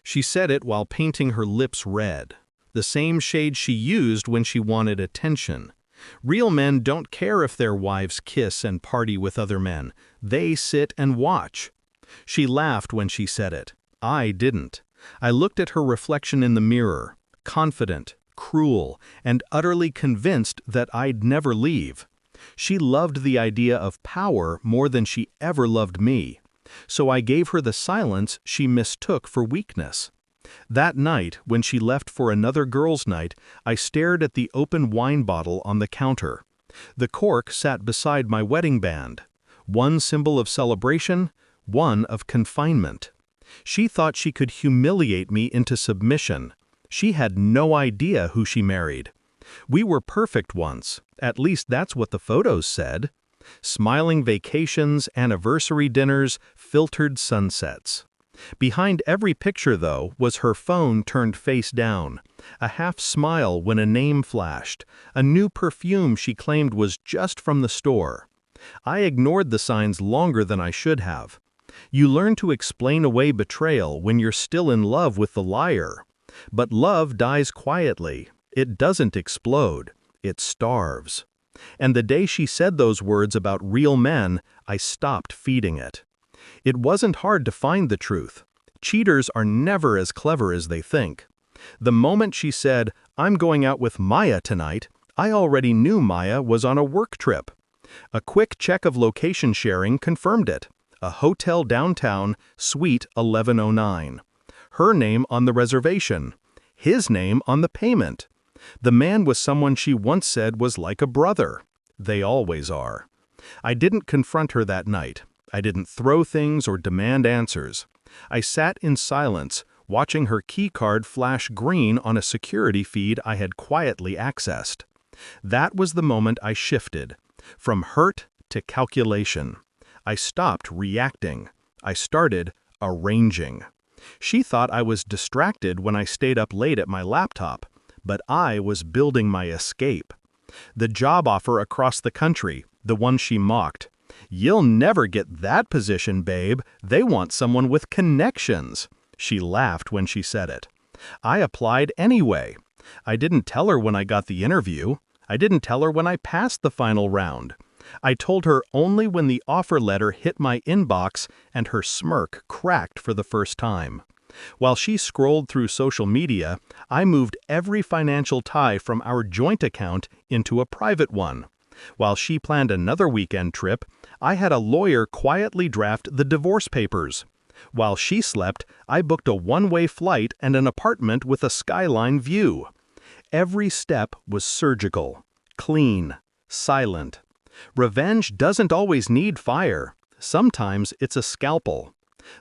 She said it while painting her lips red, the same shade she used when she wanted attention. Real men don't care if their wives kiss and party with other men. They sit and watch. She laughed when she said it. I didn't. I looked at her reflection in the mirror, confident, cruel, and utterly convinced that I'd never leave. She loved the idea of power more than she ever loved me. So I gave her the silence she mistook for weakness. That night, when she left for another girls' night, I stared at the open wine bottle on the counter. The cork sat beside my wedding band. One symbol of celebration, one of confinement. She thought she could humiliate me into submission. She had no idea who she married. We were perfect once, at least that's what the photos said. Smiling vacations, anniversary dinners, filtered sunsets. Behind every picture, though, was her phone turned face down, a half smile when a name flashed, a new perfume she claimed was just from the store. I ignored the signs longer than I should have. You learn to explain away betrayal when you're still in love with the liar. But love dies quietly. It doesn't explode. It starves. And the day she said those words about real men, I stopped feeding it. It wasn't hard to find the truth. Cheaters are never as clever as they think. The moment she said, "I'm going out with Maya tonight," I already knew Maya was on a work trip. A quick check of location sharing confirmed it. A hotel downtown, suite 1109. Her name on the reservation. His name on the payment. The man was someone she once said was like a brother. They always are. I didn't confront her that night. I didn't throw things or demand answers. I sat in silence, watching her keycard flash green on a security feed I had quietly accessed. That was the moment I shifted, from hurt to calculation. I stopped reacting. I started arranging. She thought I was distracted when I stayed up late at my laptop, but I was building my escape. The job offer across the country, the one she mocked. "You'll never get that position, babe. They want someone with connections." She laughed when she said it. I applied anyway. I didn't tell her when I got the interview. I didn't tell her when I passed the final round. I told her only when the offer letter hit my inbox and her smirk cracked for the first time. While she scrolled through social media, I moved every financial tie from our joint account into a private one. While she planned another weekend trip, I had a lawyer quietly draft the divorce papers. While she slept, I booked a one-way flight and an apartment with a skyline view. Every step was surgical, clean, silent. Revenge doesn't always need fire. Sometimes it's a scalpel.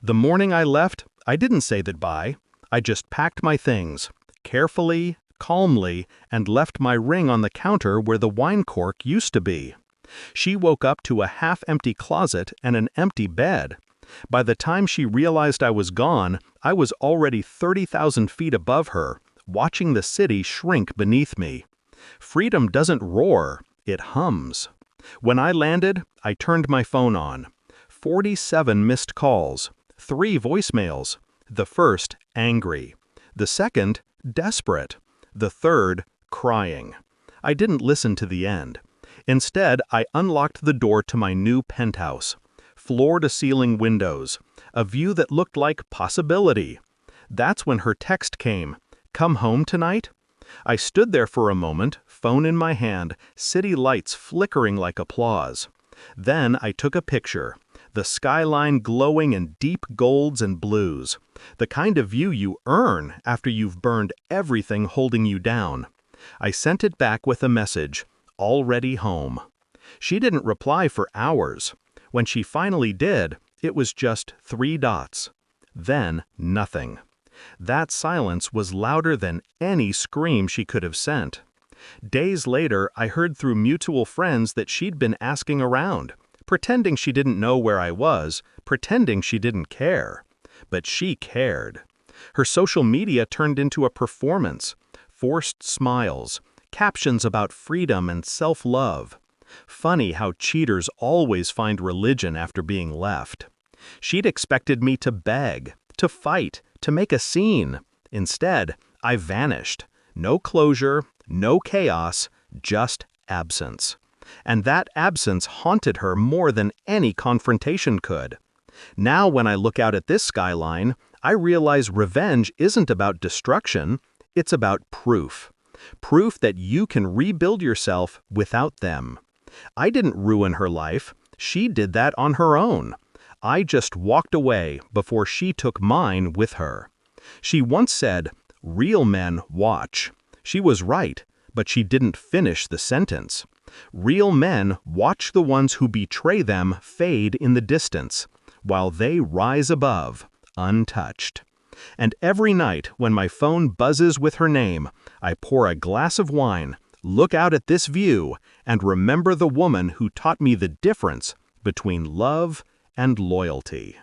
The morning I left, I didn't say goodbye. I just packed my things, carefully, calmly, and left my ring on the counter where the wine cork used to be. She woke up to a half-empty closet and an empty bed. By the time she realized I was gone, I was already 30,000 feet above her, watching the city shrink beneath me. Freedom doesn't roar, it hums. When I landed, I turned my phone on. 47 missed calls, 3 voicemails. The first, angry. The second, desperate. The third, crying. I didn't listen to the end. Instead, I unlocked the door to my new penthouse. Floor-to-ceiling windows. A view that looked like possibility. That's when her text came. "Come home tonight?" I stood there for a moment, phone in my hand, city lights flickering like applause. Then I took a picture, the skyline glowing in deep golds and blues, the kind of view you earn after you've burned everything holding you down. I sent it back with a message, "Already home." She didn't reply for hours. When she finally did, it was just 3 dots. Then nothing. That silence was louder than any scream she could have sent. Days later, I heard through mutual friends that she'd been asking around, pretending she didn't know where I was, pretending she didn't care. But she cared. Her social media turned into a performance, forced smiles, captions about freedom and self-love. Funny how cheaters always find religion after being left. She'd expected me to beg, to fight, to make a scene. Instead, I vanished. No closure, no chaos, just absence. And that absence haunted her more than any confrontation could. Now when I look out at this skyline, I realize revenge isn't about destruction, it's about proof. Proof that you can rebuild yourself without them. I didn't ruin her life, she did that on her own. I just walked away before she took mine with her. She once said, "Real men watch." She was right, but she didn't finish the sentence. Real men watch the ones who betray them fade in the distance, while they rise above, untouched. And every night when my phone buzzes with her name, I pour a glass of wine, look out at this view, and remember the woman who taught me the difference between love and loyalty.